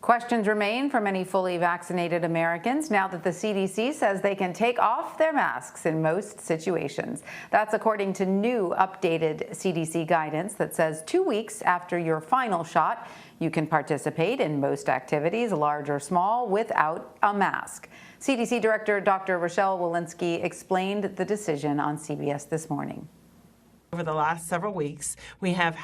Questions remain for many fully vaccinated Americans now that the CDC says they can take off their masks in most situations. That's according to new updated CDC guidance that says 2 weeks after your final shot, you can participate in most activities, large or small, without a mask. CDC Director Dr. Rochelle Walensky explained the decision on CBS This Morning. Over the last several weeks, we have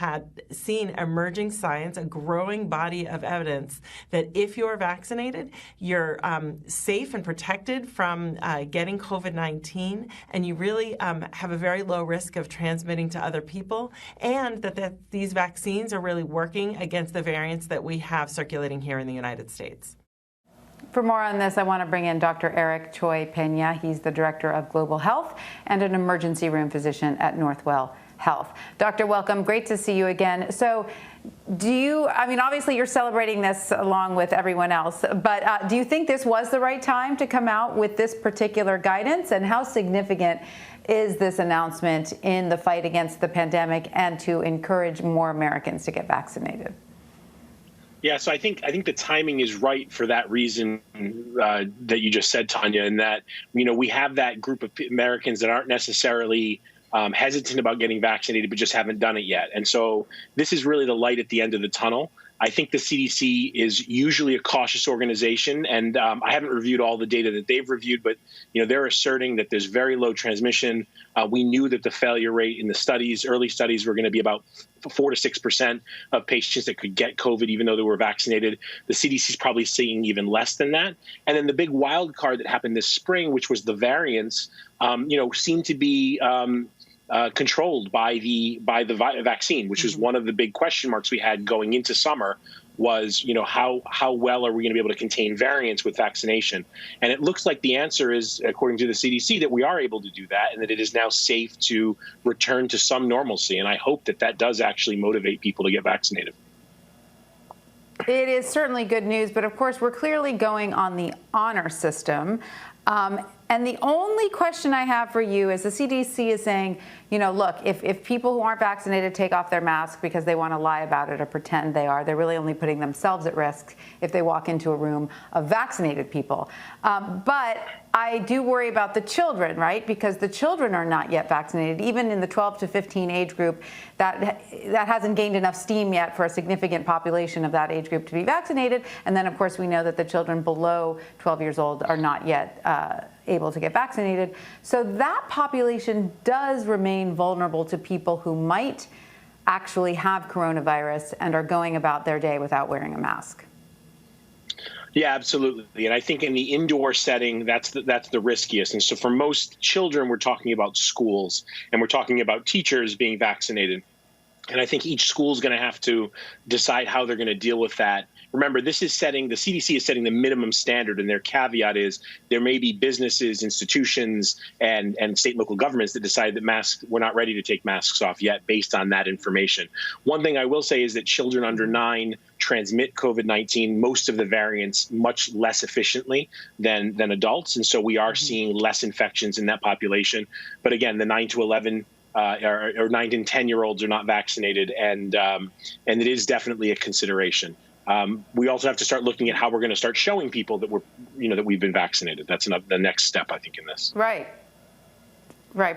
seen emerging science, a growing body of evidence that if you are vaccinated, you're safe and protected from getting COVID-19, and you really have a very low risk of transmitting to other people, and that these vaccines are really working against the variants that we have circulating here in the United States. For more on this, I want to bring in Dr. Cioe-Peña. He's the Director of Global Health and an emergency room physician at Northwell Health. Doctor, welcome. Great to see you again. So obviously you're celebrating this along with everyone else, but do you think this was the right time to come out with this particular guidance? And how significant is this announcement in the fight against the pandemic and to encourage more Americans to get vaccinated? Yeah, so I think the timing is right for that reason that you just said, Tanya, and that, we have that group of Americans that aren't necessarily hesitant about getting vaccinated, but just haven't done it yet. And so this is really the light at the end of the tunnel. I think the CDC is usually a cautious organization, and I haven't reviewed all the data that they've reviewed, but they're asserting that there's very low transmission. We knew that the failure rate in the early studies, were going to be about 4 to 6% of patients that could get COVID, even though they were vaccinated. The CDC is probably seeing even less than that. And then the big wild card that happened this spring, which was the variants, seemed to be controlled by the vaccine, which was one of the big question marks we had going into summer. Was how well are we going to be able to contain variants with vaccination? And it looks like the answer is, according to the CDC, that we are able to do that, and that it is now safe to return to some normalcy. And I hope that does actually motivate people to get vaccinated. It is certainly good news, but of course we're clearly going on the honor system. And the only question I have for you is the CDC is saying, look, if people who aren't vaccinated take off their mask because they want to lie about it or pretend they are, they're really only putting themselves at risk if they walk into a room of vaccinated people. But I do worry about the children, right? Because the children are not yet vaccinated. Even in the 12 to 15 age group, that hasn't gained enough steam yet for a significant population of that age group to be vaccinated. And then, of course, we know that the children below 12 years old are not yet able to get vaccinated. So that population does remain vulnerable to people who might actually have coronavirus and are going about their day without wearing a mask. Yeah, absolutely. And I think in the indoor setting, that's the riskiest. And so for most children, we're talking about schools, and we're talking about teachers being vaccinated. And I think each school is going to have to decide how they're going to deal with that. Remember, the CDC is setting the minimum standard, and their caveat is there may be businesses, institutions, and state and local governments that decide that we're not ready to take masks off yet based on that information. One thing I will say is that children under 9 transmit COVID-19, most of the variants, much less efficiently than adults. And so we are seeing less infections in that population. But again, the 9 to 11 or 9 to 10-year-olds are not vaccinated, and it is definitely a consideration. We also have to start looking at how we're going to start showing people that that we've been vaccinated. That's the next step, I think, in this. Right.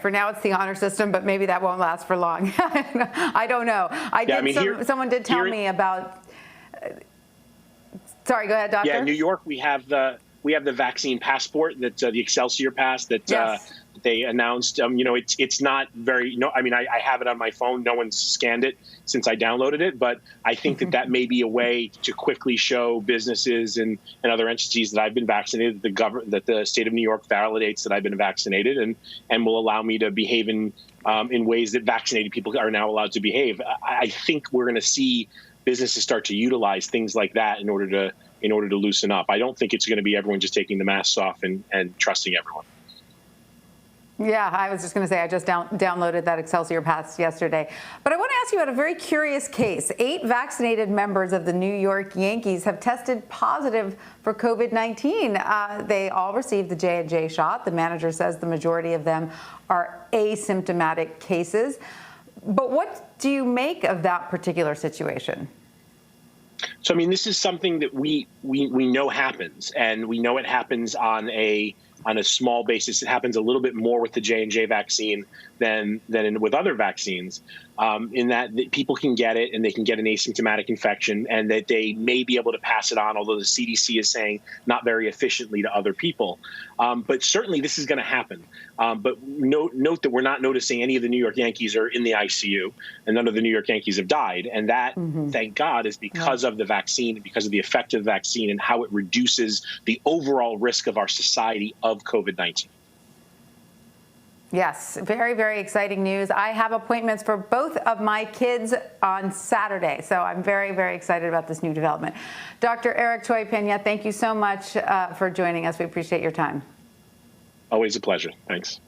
For now, it's the honor system, but maybe that won't last for long. I don't know. Someone did tell me about. Sorry, go ahead, Doctor. Yeah, in New York, we have the vaccine passport, the Excelsior Pass that they announced. It's not very. I have it on my phone. No one's scanned it since I downloaded it, but I think that may be a way to quickly show businesses and other entities that I've been vaccinated. That the state of New York validates that I've been vaccinated, and will allow me to behave in ways that vaccinated people are now allowed to behave. I think we're going to see businesses start to utilize things like that in order to loosen up. I don't think it's going to be everyone just taking the masks off and trusting everyone. Yeah, I was just going to say I just downloaded that Excelsior Pass yesterday. But I want to ask you about a very curious case. 8 vaccinated members of the New York Yankees have tested positive for COVID-19. They all received the J&J shot. The manager says the majority of them are asymptomatic cases. But what do you make of that particular situation? So, I mean, this is something that we know happens, and we know it happens on a small basis. It happens a little bit more with the J&J vaccine than with other vaccines, in that people can get it and they can get an asymptomatic infection, and that they may be able to pass it on, although the CDC is saying not very efficiently to other people. But certainly this is going to happen. But note that we're not noticing any of the New York Yankees are in the ICU, and none of the New York Yankees have died. And that, thank God, is because of the vaccine, because of the effect of the vaccine and how it reduces the overall risk of our society of COVID-19. Yes, very, very exciting news. I have appointments for both of my kids on Saturday, so I'm very, very excited about this new development. Dr. Eric Cioe-Peña, thank you so much for joining us. We appreciate your time. Always a pleasure. Thanks.